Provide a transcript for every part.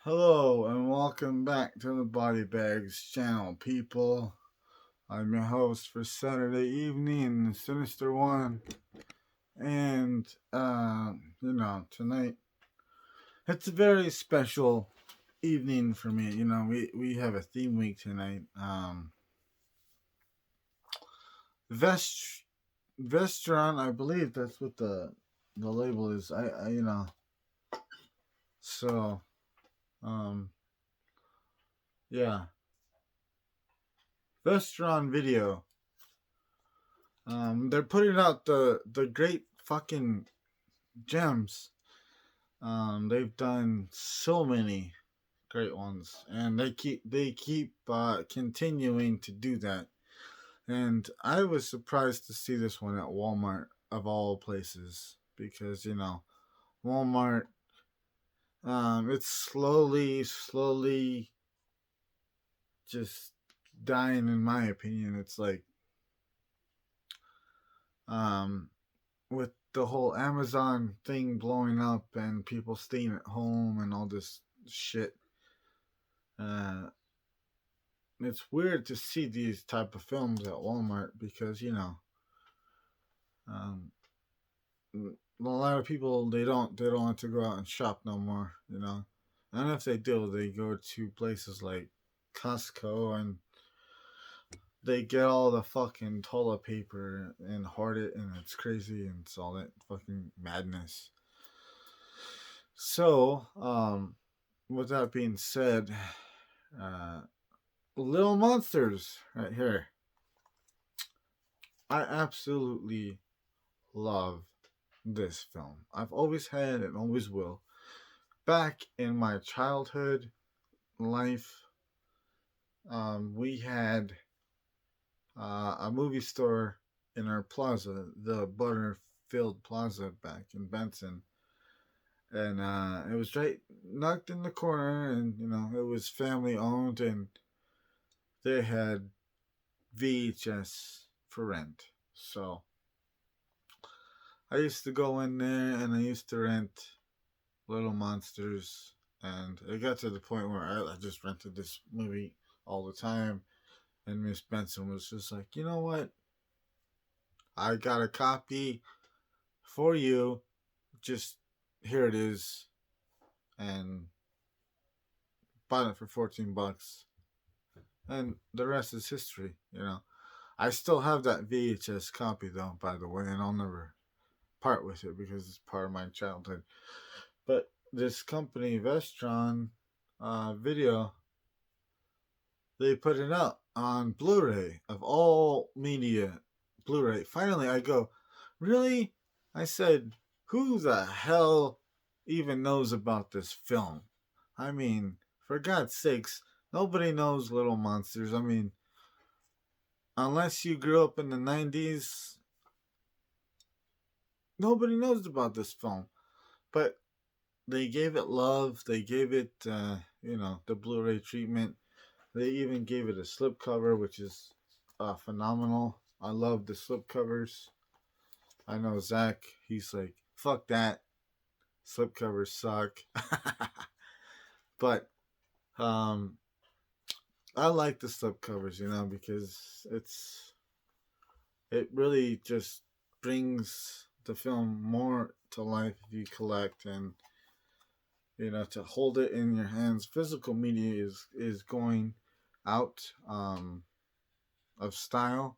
Hello and welcome back to the Body Bags channel, people. I'm your host for Saturday evening, the Sinister one, and tonight it's a very special evening for me. We have a theme week tonight. Vest Vestron, I believe that's what the label is. So um yeah, Vestron Video. They're putting out the great fucking gems. They've done so many great ones, and they keep continuing to do that. And I was surprised to see this one at Walmart of all places because Walmart. It's slowly just dying in my opinion. It's like um with the whole Amazon thing blowing up and people staying at home and all this shit. Uh, it's weird to see these type of films at Walmart because um, a lot of people they don't want to go out and shop no more. And if they do, they go to places like Costco and they get all the fucking toilet paper and hoard it, and it's crazy and it's all that fucking madness. So, with that being said, uh, Little Monsters right here. I absolutely love this film. I've always had and always will. Back in my childhood life, we had a movie store in our plaza, the Butterfield Plaza back in Benson. And it was right knocked in the corner, and it was family owned, and they had VHS for rent. So I used to go in there and I used to rent Little Monsters, and it got to the point where I just rented this movie all the time. And Miss Benson was just like, you know what? I got a copy for you. Just here it is, and bought it for $14, and the rest is history. I still have that VHS copy though, by the way, and I'll never part with it because it's part of my childhood. But this company, Vestron Video, they put it out on Blu-ray of all media. Blu-ray. Finally, I go, really? I said, who the hell even knows about this film? I mean, for God's sakes, nobody knows Little Monsters. I mean, unless you grew up in the 90s, nobody knows about this film. But they gave it love. They gave it, the Blu-ray treatment. They even gave it a slipcover, which is phenomenal. I love the slipcovers. I know Zach, he's like, fuck that. Slipcovers suck. But um, I like the slipcovers, because it really just brings the film more to life if you collect, and to hold it in your hands. Physical media is going out of style,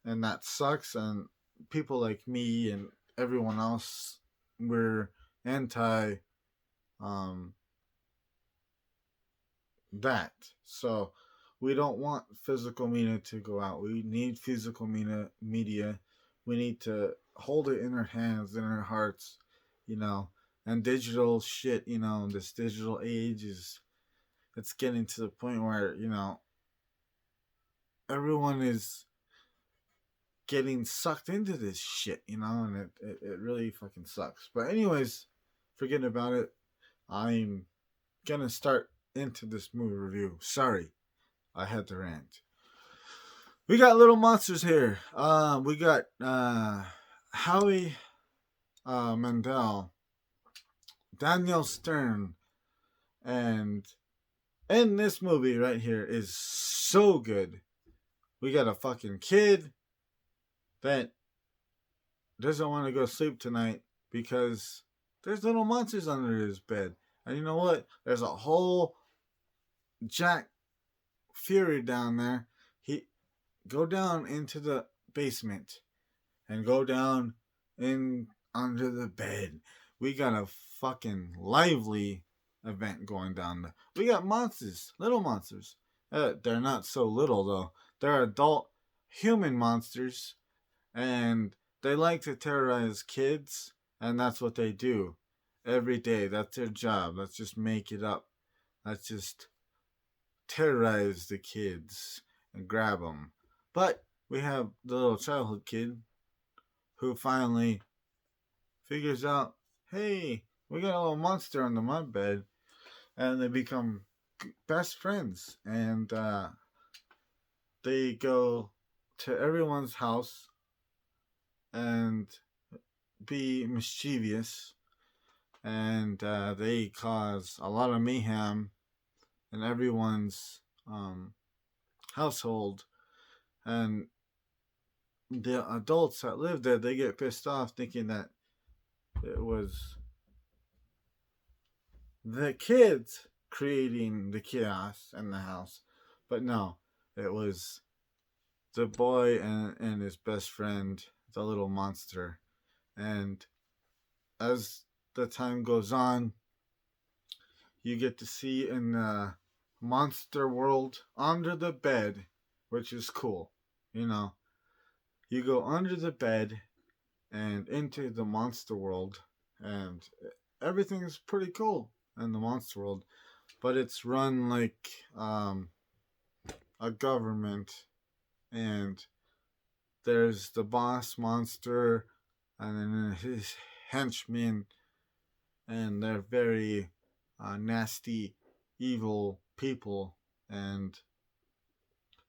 and that sucks. And people like me and everyone else, we're anti um, that. So we don't want physical media to go out. We need physical media. We need to hold it in our hands, in our hearts, you know. And digital shit, this digital age it's getting to the point where, everyone is getting sucked into this shit, and it really fucking sucks. But anyways, forgetting about it, I'm gonna start into this movie review. Sorry, I had to rant. We got Little Monsters here. We got Howie Mandel, Daniel Stern, And in this movie right here is so good. We got a fucking kid that doesn't want to go to sleep tonight because there's little monsters under his bed. And you know what? There's a whole Jack Fury down there. He go down into the basement and go down in under the bed. We got a fucking lively event going down there. We got monsters, little monsters. They're not so little though. They're adult human monsters, and they like to terrorize kids, and that's what they do every day. That's their job. Let's just make it up. Let's just terrorize the kids and grab them. But we have the little childhood kid who finally figures out, hey, we got a little monster under my bed, and they become best friends, and they go to everyone's house and be mischievous, and they cause a lot of mayhem in everyone's household, and the adults that live there, they get pissed off thinking that it was the kids creating the chaos in the house. But no, it was the boy and his best friend, the little monster. And as the time goes on, you get to see in the monster world under the bed, which is cool. You know, you go under the bed and into the monster world, and everything's pretty cool in the monster world, but it's run like a government, and there's the boss monster and then his henchmen, and they're very nasty, evil people, and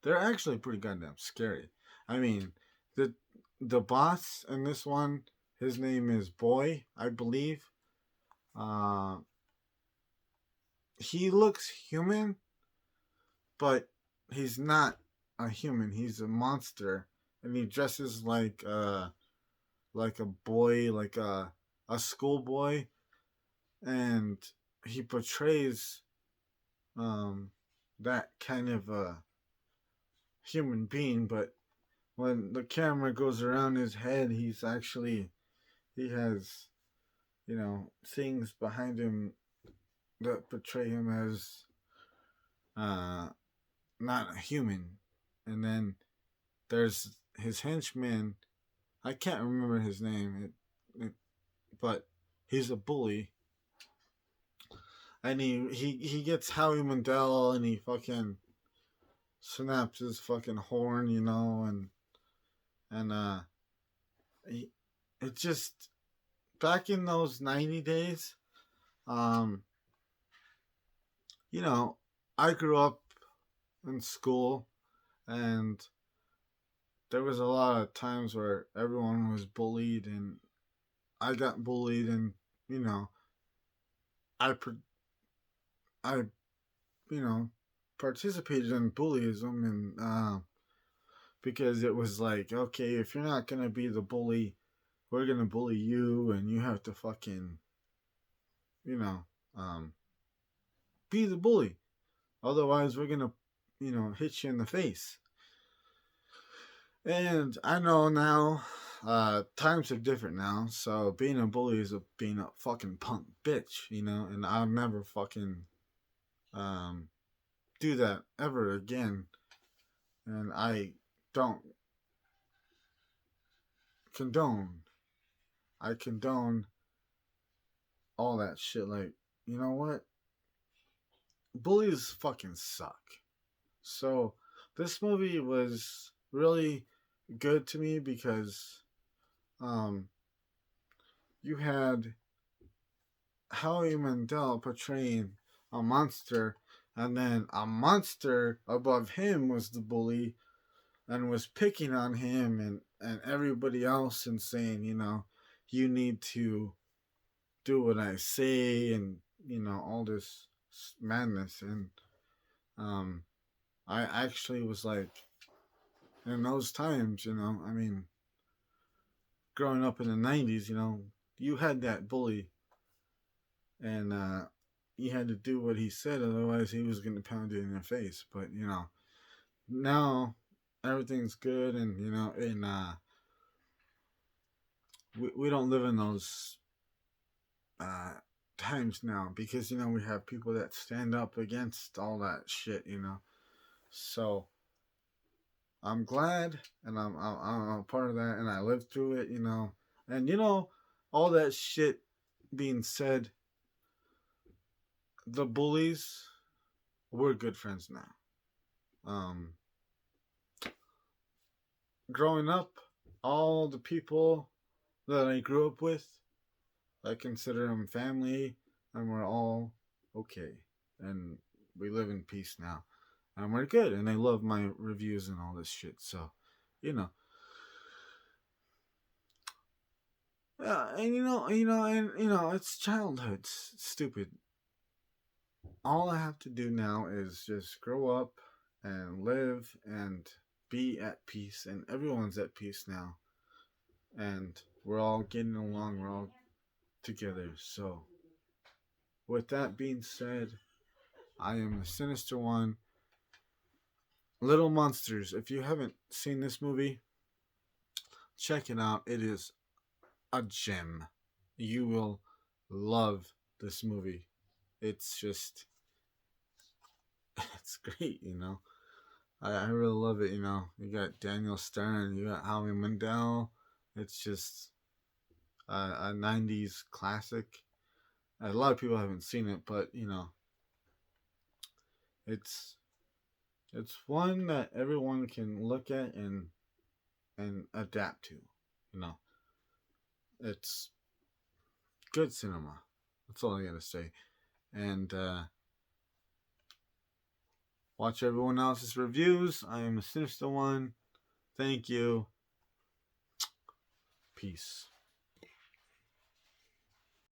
they're actually pretty goddamn scary. I mean, the the boss in this one, his name is Boy, I believe. Uh, he looks human, but he's not a human. He's a monster, and he dresses like a boy, like a schoolboy, and he portrays um that kind of a human being. But when the camera goes around his head, he has things behind him that portray him as uh not a human. And then there's his henchman. I can't remember his name, but he's a bully, and he gets Howie Mandel, and he fucking snaps his fucking horn, and he, it just back in those 90 days, um, you know, I grew up in school, and there was a lot of times where everyone was bullied, and I got bullied, and you know, I I you know participated in bullyism, and because it was like, okay, if you're not gonna be the bully, we're gonna bully you, and you have to fucking you know um, be the bully. Otherwise, we're gonna hit you in the face. And I know now, times are different now. So being a bully is being a fucking punk bitch, and I'll never fucking um, do that ever again. And I don't condone. I condone all that shit. Like, you know what? Bullies fucking suck. So this movie was really good to me because um, you had Howie Mandel portraying a monster, and then a monster above him was the bully and was picking on him and everybody else and saying, you need to do what I say, and all this madness. And um, I actually was like, in those times, I mean, growing up in the '90s, you had that bully, and you had to do what he said, otherwise he was going to pound it in your face. But now everything's good, and we don't live in those uh, times now, because we have people that stand up against all that shit. So I'm glad, and I'm a part of that, and I lived through it. And all that shit being said, the bullies, we're good friends now. Um, Growing up, all the people that I grew up with, I consider them family, and we're all okay, and we live in peace now, and we're good, and they love my reviews and all this shit. So, you know, and it's childhood. It's stupid. All I have to do now is just grow up and live and be at peace, and everyone's at peace now, and we're all getting along. We're all together. So, with that being said, I am the Sinister One. Little Monsters. If you haven't seen this movie, check it out. It is a gem. You will love this movie. It's just, it's great. I really love it. You got Daniel Stern, you got Howie Mandel. It's just a '90s classic. A lot of people haven't seen it, but it's it's one that everyone can look at and adapt to. You know, it's good cinema. That's all I gotta say. And watch everyone else's reviews. I am a Sinister One. Thank you. Peace.